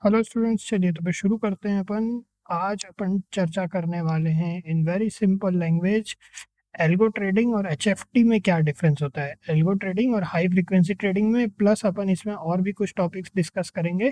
Hello students, चलिए तो फिर शुरू करते हैं अपन। आज अपन चर्चा करने वाले हैं in very simple language algo trading और एचएफटी में क्या डिफरेंस होता है। एल्गो ट्रेडिंग और हाई फ्रीक्वेंसी ट्रेडिंग में प्लस अपन इसमें और भी कुछ टॉपिक्स डिस्कस करेंगे।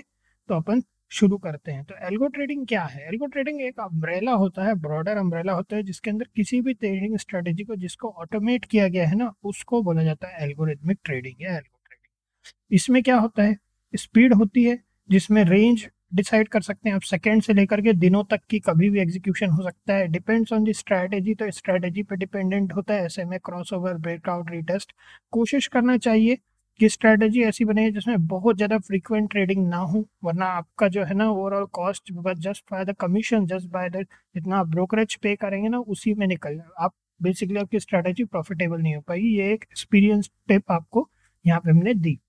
तो अपन शुरू करते हैं। तो एल्गो ट्रेडिंग क्या है? एल्गो ट्रेडिंग एक अम्ब्रेला होता है, ब्रॉडर अम्ब्रेला होता है, जिसके अंदर किसी भी ट्रेडिंग स्ट्रेटेजी को जिसको ऑटोमेट किया गया है ना, उसको बोला जाता है एल्गोरिथमिक ट्रेडिंग या एल्गो ट्रेडिंग। इसमें क्या होता है? स्पीड होती है, जिसमें रेंज डिसाइड कर सकते हैं आप, सेकेंड से लेकर के दिनों तक की कभी भी एग्जीक्यूशन हो सकता है। डिपेंड्स ऑन द स्ट्रैटेजी, तो स्ट्रैटेजी पे डिपेंडेंट होता है। ऐसे में क्रॉसओवर, ब्रेकआउट, रीटेस्ट कोशिश करना चाहिए कि स्ट्रैटेजी ऐसी बने जिसमें बहुत ज़्यादा फ्रीक्वेंट ट्रेडिंग ना हो, वरना आपका जो है ना overall cost just by the commission, just by the जितना आप ब्रोकरेज पे करेंगे ना उसी में निकल आप बेसिकली आपकी स्ट्रैटेजी प्रॉफिटेबल नहीं हो पाएगी। ये एक एक्सपीरियंस टिप आपको यहाँ पे हमने दी।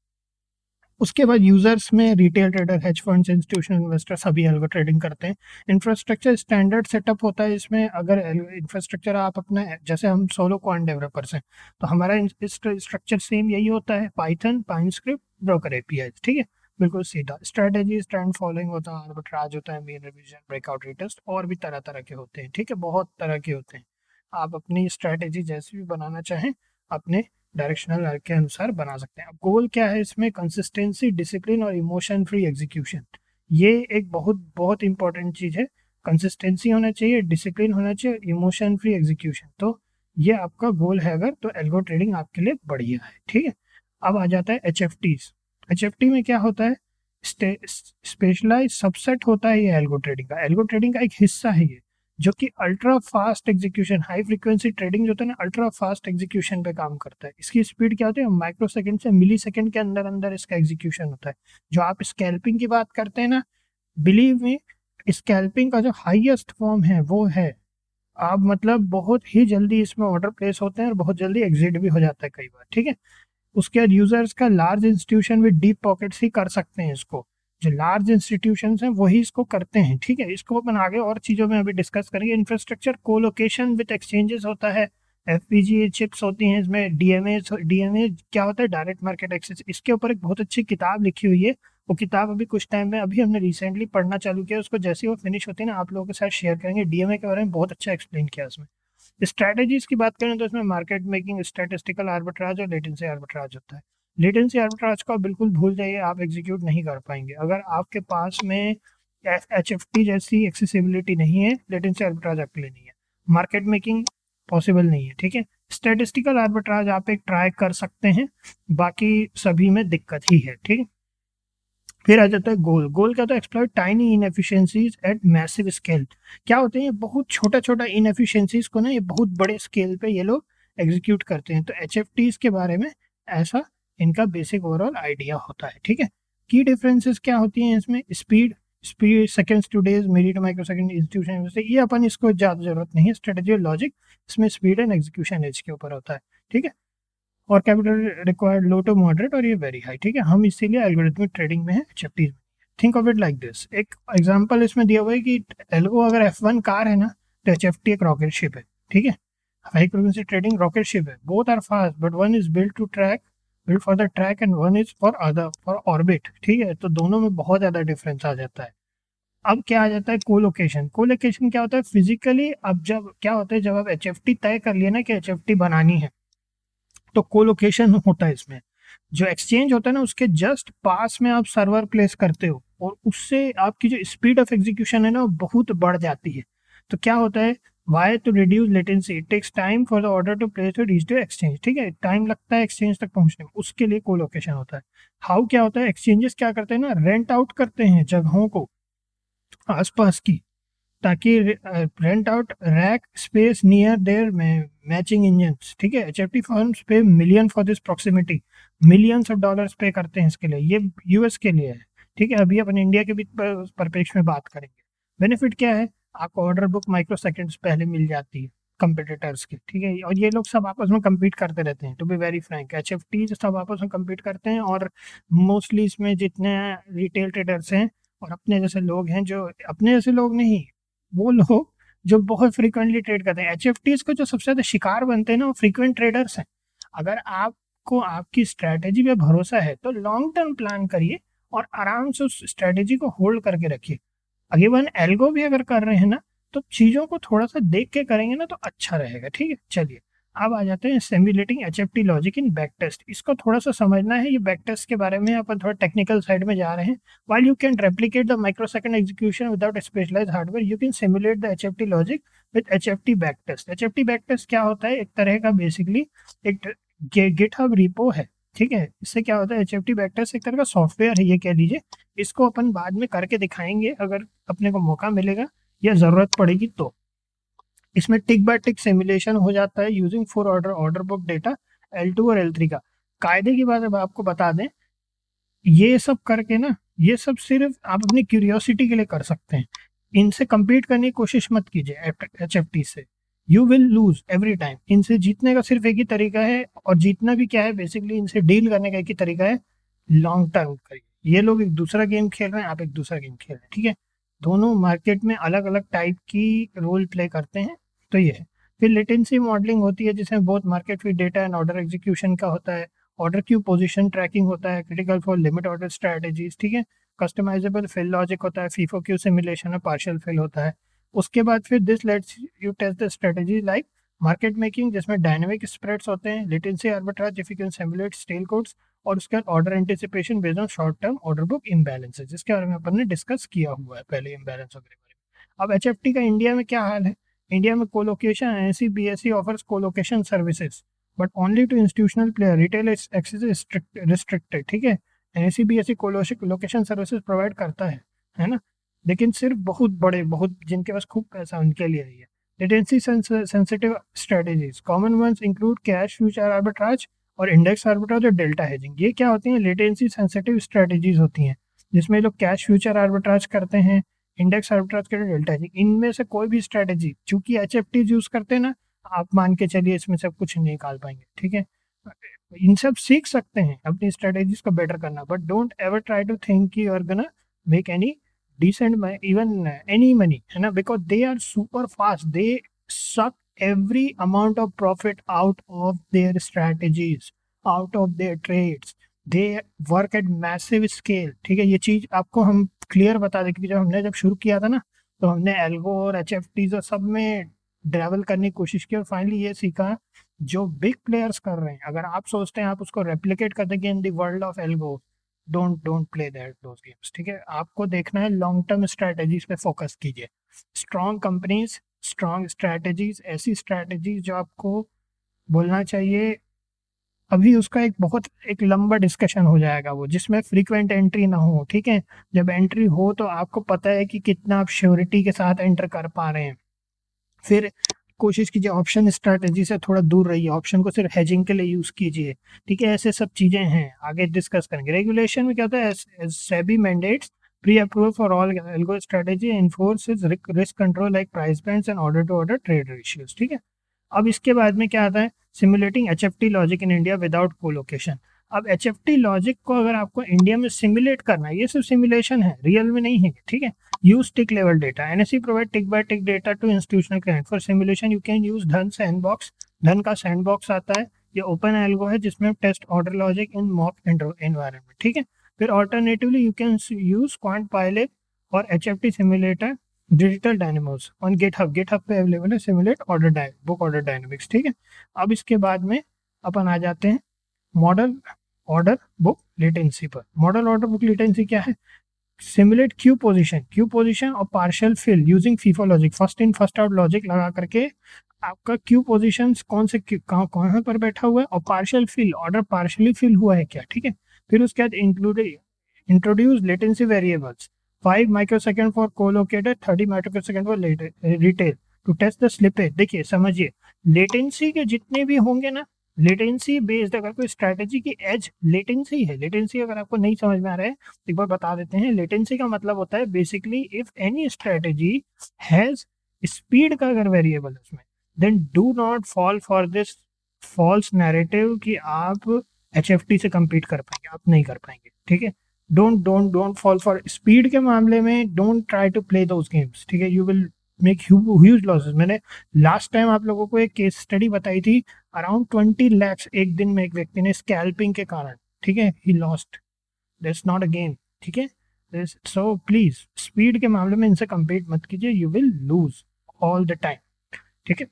उसके बाद यूजर्स में retail trader, hedge funds, institutional investor सभी एल्गो ट्रेडिंग करते हैं। इंफ्रास्ट्रक्चर स्टैंडर्ड सेटअप होता है इसमें। अगर इंफ्रास्ट्रक्चर आप अपना, जैसे हम सोलो क्वांट डेवलपर्स हैं तो हमारा स्ट्रक्चर सेम यही होता है, पाइथन, पाइनस्क्रिप्ट, ब्रोकर एपीआई। ठीक है, बिल्कुल सीधा। स्ट्रेटेजी, ट्रेंड फॉलोइंग होता है, आर्बिट्राज होता है, मीन रिवीजन, ब्रेकआउट, रिटेस्ट, और भी तरह तरह के होते हैं। ठीक है, बहुत तरह के होते हैं। आप अपनी स्ट्रेटेजी जैसी भी बनाना चाहें अपने डायरेक्शनल आर्क के अनुसार बना सकते हैं। अब गोल क्या है इसमें? कंसिस्टेंसी, डिसिप्लिन और इमोशन फ्री एग्जीक्यूशन। ये एक बहुत बहुत इंपॉर्टेंट चीज है। कंसिस्टेंसी होना चाहिए, डिसिप्लिन होना चाहिए, इमोशन फ्री एग्जीक्यूशन। तो ये आपका गोल है अगर, तो एल्गो ट्रेडिंग आपके लिए बढ़िया है। ठीक है, अब आ जाता है एचएफटीज। एचएफटी में क्या होता है? स्पेशलाइज सबसेट होता है ये एल्गो ट्रेडिंग का। एल्गो ट्रेडिंग का एक हिस्सा है ये, जो कि ultra fast execution, high frequency trading जो होता है ना, अल्ट्रा फास्ट एग्जीक्यूशन पे काम करता है। इसकी स्पीड क्या होती है? माइक्रो सेकंड से मिली सेकंड के अंदर अंदर इसका एग्जीक्यूशन होता है। जो आप स्कैल्पिंग की बात करते हैं ना, बिलीव में स्कैल्पिंग का जो हाईएस्ट फॉर्म है वो है। आप मतलब बहुत ही जल्दी इसमें ऑर्डर प्लेस होते हैं और बहुत जल्दी एग्जिट भी हो जाता है कई बार। ठीक है, उसके बाद यूजर्स का large institution with deep pockets ही कर सकते हैं इसको। जो लार्ज इंस्टीट्यूशंस हैं वही इसको करते हैं। ठीक है, इसको अपन आगे और चीज़ों में अभी डिस्कस करेंगे। इंफ्रास्ट्रक्चर कोलोकेशन विद एक्सचेंजेस होता है, एफपीजीए चिप्स होती हैं इसमें, डीएमए। डीएमए क्या होता है? Direct market access. इसके ऊपर एक बहुत अच्छी किताब लिखी हुई है। वो किताब अभी कुछ टाइम में, अभी हमने रिसेंटली पढ़ना चालू किया, उसको जैसे ही वो फिनिश होती है ना आप लोगों के साथ शेयर करेंगे। डीएमए के बारे में बहुत अच्छा एक्सप्लेन किया उसमें। स्ट्रैटेजीज की बात करें तो इसमें मार्केट मेकिंग, स्टैटिस्टिकल आर्बिट्राज और लेटेंसी आर्बिट्राज होता है। लेटेंसी आर्बिट्राज को आप बिल्कुल भूल जाइए, आप एग्जीक्यूट नहीं कर पाएंगे अगर आपके पास में एचएफटी जैसी एक्सेसिबिलिटी नहीं है। लेटेंसी आर्बिट्राज आपके लिए नहीं है। मार्केट मेकिंग पॉसिबल नहीं है। ठीक है, स्टैटिस्टिकल आर्बिट्राज आप एक ट्राई कर सकते हैं, बाकी सभी में दिक्कत ही है। ठीक है, फिर आ जाता है गोल। गोल क्या होता है? Exploit tiny inefficiencies at massive scale. क्या होते हैं? ये बहुत छोटा छोटा इनएफिशिएंसीज को ना ये बहुत बड़े स्केल पे ये लोग एग्जीक्यूट करते हैं। तो एचएफटीज के बारे में ऐसा इनका बेसिक ओवरऑल आइडिया होता है। ठीक है, की डिफरेंसेस क्या होती हैं इसमें? Speed, seconds two days, minute, micro second, institution, ये अपन इसको ज़्यादा जरूरत नहीं है। स्ट्रेटेजी और लॉजिक, इसमें स्पीड एंड एग्जीक्यूशन एज के ऊपर होता है। ठीक है, और capital required low to moderate, और ये वेरी हाई। ठीक है, हम इसीलिए एल्गोरिथमिक ट्रेडिंग में है, एचएफटी में। Think of it like this. एक एग्जांपल इसमें दिया हुआ है कि एल्गो अगर F1 कार है ना, तो एचएफटी एक रॉकेट शिप है। ठीक है, high frequency trading rocket ship है। Both are fast but one is built for the track and one is for orbit. ठीक है, तो दोनों में बहुत ज्यादा डिफरेंस आ जाता है। अब क्या आ जाता है? कोलोकेशन। कोलोकेशन क्या होता है? फिजिकली अब जब क्या होता है, जब आप एचएफटी तय कर लिए ना कि एचएफटी बनानी है, तो कोलोकेशन होता है इसमें। जो एक्सचेंज होता है ना, उसके जस्ट पास में आप सर्वर प्लेस करते हो, और उससे आपकी जो स्पीड ऑफ एग्जीक्यूशन है ना वो बहुत बढ़ जाती है। तो क्या होता है? Why to reduce latency, it takes time for the order to place to reach the exchange. ठीक है, टाइम लगता है एक्सचेंज तक पहुंचने में, उसके लिए कोलोकेशन होता है। हाउ क्या होता है? एक्सचेंजेस क्या करते हैं ना, रेंट आउट करते हैं जगहों को आसपास की, ताकि rent out rack space near their matching engines. ठीक है, HFT firms pay million for this proximity, millions of dollars pay करते हैं इसके लिए। ये यूएस के लिए है। ठीक है, अभी अपन इंडिया के भी परिप्रेक्ष्य में बात करेंगे। बेनिफिट क्या है? आपको ऑर्डर बुक माइक्रो सेकंड्स पहले मिल जाती है कंपिटिटर्स के। ठीक है, और ये लोग सब आपस में कम्पीट करते रहते हैं। टू बी वेरी फ्रैंक, एचएफटी सब आपस में कम्पीट करते हैं, और मोस्टली इसमें जितने रिटेल ट्रेडर्स हैं और अपने जैसे लोग हैं, जो अपने जैसे लोग नहीं, वो लोग जो बहुत फ्रीक्वेंटली ट्रेड करते हैं। एचएफटीज को जो सबसे ज्यादा शिकार बनते हैं ना, वो फ्रीक्वेंट ट्रेडर्स हैं। अगर आपको आपकी स्ट्रैटेजी पे भरोसा है तो लॉन्ग टर्म प्लान करिए और आराम से उस स्ट्रेटेजी को होल्ड करके रखिए। अगर वन एल्गो भी अगर कर रहे हैं ना, तो चीज़ों को थोड़ा सा देख के करेंगे ना तो अच्छा रहेगा। ठीक है, चलिए अब आ जाते हैं simulating HFT logic in back test. इसको थोड़ा सा समझना है, ये बैक टेस्ट के बारे में अपन थोड़ा टेक्निकल साइड में जा रहे हैं। While you can replicate the microsecond execution without specialized hardware, you can simulate the HFT logic with HFT backtest। HFT backtest क्या होता है? एक तरह का बेसिकली एक गिटहब रिपो है। ठीक है, इससे क्या होता है, HFT backtest एक तरह का सॉफ्टवेयर है, ये कह लीजिए। इसको अपन बाद में करके दिखाएंगे अगर अपने को मौका मिलेगा या जरूरत पड़ेगी तो। इसमें टिक बाय टिक सिमुलेशन हो जाता है using 4 order book data L2 और L3 का। कायदे की बात अब आपको बता दें, ये सब करके ना, ये सब सिर्फ आप अपनी क्यूरियोसिटी के लिए कर सकते हैं। इनसे compete करने की कोशिश मत कीजिए HFT से, you will loose every time. इनसे जीतने का सिर्फ एक ही तरीका है, और जीतना भी क्या है, बेसिकली इनसे डील करने का एक ही तरीका है, लॉन्ग टर्म करिए। ये लोग एक दूसरा गेम खेल रहे हैं, आप एक दूसरा गेम खेल रहे हैं। ठीक है, दोनों मार्केट में अलग अलग टाइप की रोल प्ले करते हैं, तो ये है। फिर लेटेंसी मॉडलिंग होती है, जिसमें बहुत market feed data and order execution का होता है। ऑर्डर क्यू पोजीशन ट्रैकिंग होता है, critical for limit order strategies. ठीक है, कस्टमाइजेबल फिल लॉजिक होता है, फीफो क्यू सिमुलेशन और पार्शियल फिल होता है। उसके बाद फिर this lets you test the strategy like market making, जिसमें डायनेमिक स्प्रेड्स होते हैं, latency arbitrage if you can simulate stale quotes, और उसके बाद order anticipation based on short term order book imbalances, जिसके बारे में अपन ने डिस्कस किया हुआ है पहले, इम्बैलेंस वगैरह बारे में। अब एचएफटी का इंडिया में क्या हाल है? इंडिया में colocation, NSE BSE offers colocation services but only to institutional player, retail access restricted. ठीक है, NSE BSE colocation services provide करता है ना, लेकिन सिर्फ बहुत बड़े, बहुत जिनके पास खूब पैसा उनके लिए ही है। Latency sensitive strategies, common ones include cash future arbitrage और इंडेक्स आर्बिट्राज और डेल्टा हेजिंग। ये क्या होती हैं? लेटेंसी सेंसिटिव स्ट्रेटेजीज होती हैं, जिसमें लोग कैश फ्यूचर आर्बिट्राज करते हैं, इंडेक्स आर्बिट्राज के लिए डेल्टा हेजिंग। इनमें से कोई भी स्ट्रेटेजी, चूंकि एचएफटी यूज करते हैं ना, आप मान के चलिए इसमें से कुछ नहीं निकाल पाएंगे। ठीक है, इन सब सीख सकते हैं अपनी स्ट्रेटेजीज को बेटर करना, but don't ever try to think कि you are gonna make any decent even any money, है ना, because they are super fast, they suck every amount of profit out of their strategies, out of their trades, they work at massive scale। ठीक है, ये चीज आपको हम clear बता दें, क्योंकि जब शुरू किया था ना, तो हमने एल्गो और एचएफटीज और सब में ट्रैवल करने की कोशिश की, और फाइनली ये सीखा जो बिग प्लेयर्स कर रहे हैं, अगर आप सोचते हैं आप उसको रेप्लिकेट कर देंगे in the world of algo, don't play that those games. ठीक है, आपको देखना है लॉन्ग टर्म स्ट्रैटेजीज पे फोकस कीजिए। स्ट्रॉन्ग कंपनीज, स्ट्रॉन्ग स्ट्रैटेजीज, ऐसी स्ट्रैटेजीज जो आपको बोलना चाहिए। अभी उसका एक लंबा डिस्कशन हो जाएगा वो, जिसमें फ्रीक्वेंट एंट्री ना हो। ठीक है, जब एंट्री हो तो आपको पता है कि कितना आप श्योरिटी के साथ एंटर कर पा रहे हैं। फिर कोशिश कीजिए ऑप्शन स्ट्रैटेजी से थोड़ा दूर रहिए, ऑप्शन को सिर्फ हेजिंग के लिए यूज कीजिए। ठीक है, ऐसे सब चीजें हैं, आगे डिस्कस करेंगे। रेगुलेशन में क्या होता है, SEBI mandates pre approval for all algo strategy, enforces risk control like price bands and order to order trade ratios. ठीक है, अब इसके बाद में क्या आता है, simulating HFT logic in India without colocation. अब एचएफटी लॉजिक को अगर आपको इंडिया में सिमुलेट करना है, ये सिर्फ सिमुलेशन है, रियल में नहीं है। ठीक है, use tick level data, NSE provide tick by tick data to institutional client for simulation you can use धन sandbox। धन का सैंडबॉक्स आता है, ये ओपन एल्गो है जिसमें test order logic in mock environment. ठीक है, फिर alternatively you can use Quant Pilot और HFT simulator Digital Dynamos on GitHub पे अवेलेबल है, सिमुलेट बुक ऑर्डर डायनेमिक्स। ठीक है, अब इसके बाद में अपन आ जाते हैं मॉडल ऑर्डर बुक लेटेंसी पर। मॉडल ऑर्डर बुक लेटेंसी क्या है? सिमुलेट क्यू पोजीशन और partial fill using FIFO logic, first in first out logic लगा करके आपका क्यू पोजीशन कौन से कहाँ पर बैठा हुआ है, और partial fill order partially fill हुआ है क्या। ठीक है, फिर उसके बाद introduce latency variables, 5 microsecond for colocated, 30 microsecond for retail to test the slippage. देखिए समझिए, लेटेंसी के जितने भी होंगे ना, लेटेंसी बेस्ड अगर कोई स्ट्रैटेजी की एज लेटेंसी है। लेटेंसी अगर आपको नहीं समझ में आ रहा है एक बार बता देते हैं। लेटेंसी का मतलब होता है basically if any strategy has speed का अगर वेरिएबल उसमें, then do not fall for this false narrative कि आप एचएफटी से compete कर पाएंगे, आप नहीं कर पाएंगे। ठीक है, डोंट फॉल फॉर स्पीड के मामले में, don't try to play those games. ठीक है, you will make huge losses. मैंने लास्ट टाइम आप लोगों को एक केस स्टडी बताई थी, अराउंड 20 lakhs एक दिन में एक व्यक्ति ने स्कैल्पिंग के कारण, ठीक है, he lost, that's not a game. ठीक है। सो प्लीज स्पीड के मामले में इनसे compete मत कीजिए, you will lose all the time, ठीक है।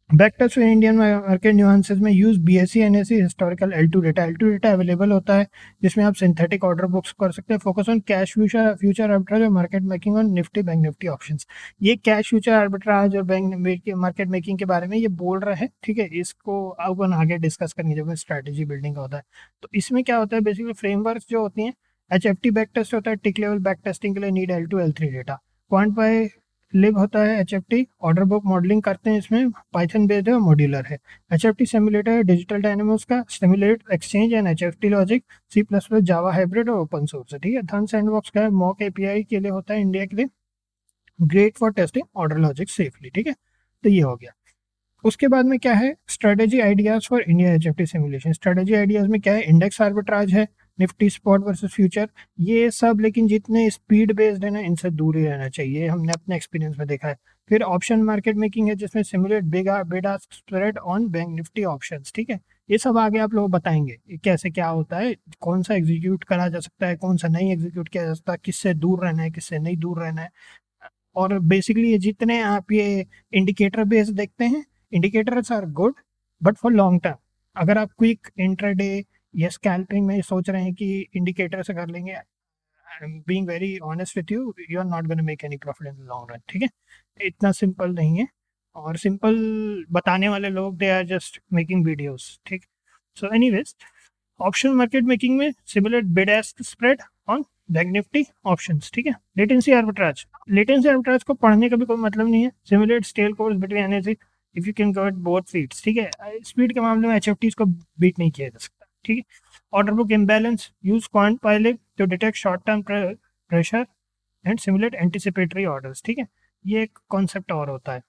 Backtest for Indian market nuances में use BSC NSC historical L2 data. L2 data available होता है जिसमें आप सिंथेटिक ऑर्डर बुक्स कर सकते हैं। Focus on cash future future arbitrage और market making on Nifty bank Nifty options. ये कैश फ्यूचर आर्बिट्राज और बैंक मार्केट मेकिंग के बारे में ये बोल रहा है, ठीक है। इसको अपन आगे डिस्कस करेंगे जब स्ट्रैटेजी बिल्डिंग का होता है। तो इसमें क्या होता है, बेसिकली फ्रेमवर्क जो होती हैं, HFT बैक टेस्ट होता है, टिक लेवल बैक टेस्टिंग के लिए need L2 L3 data. Quant by lib होता है HFT, ऑर्डर बुक मॉडलिंग करते हैं, इसमें पाइथन बेस्ड है और मॉड्यूलर है। HFT सिमुलेटर है डिजिटल डायनेमोस का, simulate exchange and HFT logic, C++ Java hybrid और ओपन सोर्स है, ठीक है। थन सैंडबॉक्स का है, मॉक API के लिए होता है इंडिया के लिए, great for testing order logic safely, ठीक है। तो ये हो गया। उसके बाद में क्या है, strategy ideas for India HFT simulation. Strategy ideas में क्या है, इंडेक्स आर्बिट्राज है, निफ्टी स्पॉट वर्सेस फ्यूचर, ये सब। लेकिन जितने स्पीड बेस्ड है ना, इनसे दूर ही रहना चाहिए, हमने अपने एक्सपीरियंस में देखा है। फिर ऑप्शन मार्केट मेकिंग है जिसमें simulate bid ask spread on bank Nifty options, ठीक है। ये सब आगे आप लोग बताएंगे कैसे क्या होता है, कौन सा एग्जीक्यूट करा जा सकता है, कौन सा नहीं एग्जीक्यूट किया जा सकता है, किससे दूर रहना है, किससे नहीं दूर रहना है। और बेसिकली जितने आप ये इंडिकेटर बेस देखते हैं, indicators are good but for long term. अगर आप क्विक इंट्राडे या स्कैल्पिंग में सोच रहे हैं कि इंडिकेटर से कर लेंगे, being very honest with you, you are not gonna make any profit in the long run, ठीक है। इतना सिंपल नहीं है, और सिंपल बताने वाले लोग they are just making videos, ठीक। So anyways, option market making में simulate bid ask spread on bank Nifty options, ठीक है। लेटेंसी आर्बिट्राज को पढ़ने का भी कोई मतलब नहीं है। Simulate stale quotes between NSE if you can cover both feeds, ठीक है। स्पीड के मामले में HFTs को बीट नहीं किया जा सकता, ठीक है। Order book imbalance, use Quant Pilot to detect short term pressure and simulate anticipatory orders, ठीक है। ये एक कॉन्सेप्ट और होता है।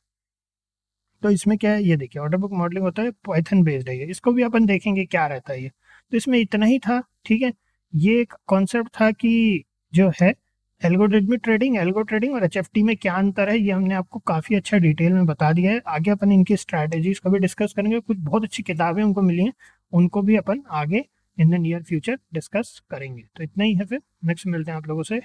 तो इसमें क्या है, ये देखिए, ऑर्डर बुक मॉडलिंग होता है, पाइथन बेस्ड है ये, इसको भी अपन देखेंगे क्या रहता है ये। तो इसमें इतना ही था, ठीक है। ये एक कॉन्सेप्ट था कि जो है एल्गो ट्रेडिंग और HFT में क्या अंतर है, ये हमने आपको काफ़ी अच्छा डिटेल में बता दिया है। आगे अपन इनकी स्ट्रैटेजीज को भी डिस्कस करेंगे, कुछ बहुत अच्छी किताबें उनको मिली हैं, उनको भी अपन आगे in the near future discuss करेंगे। तो इतना ही है, फिर नेक्स्ट मिलते हैं आप लोगों से।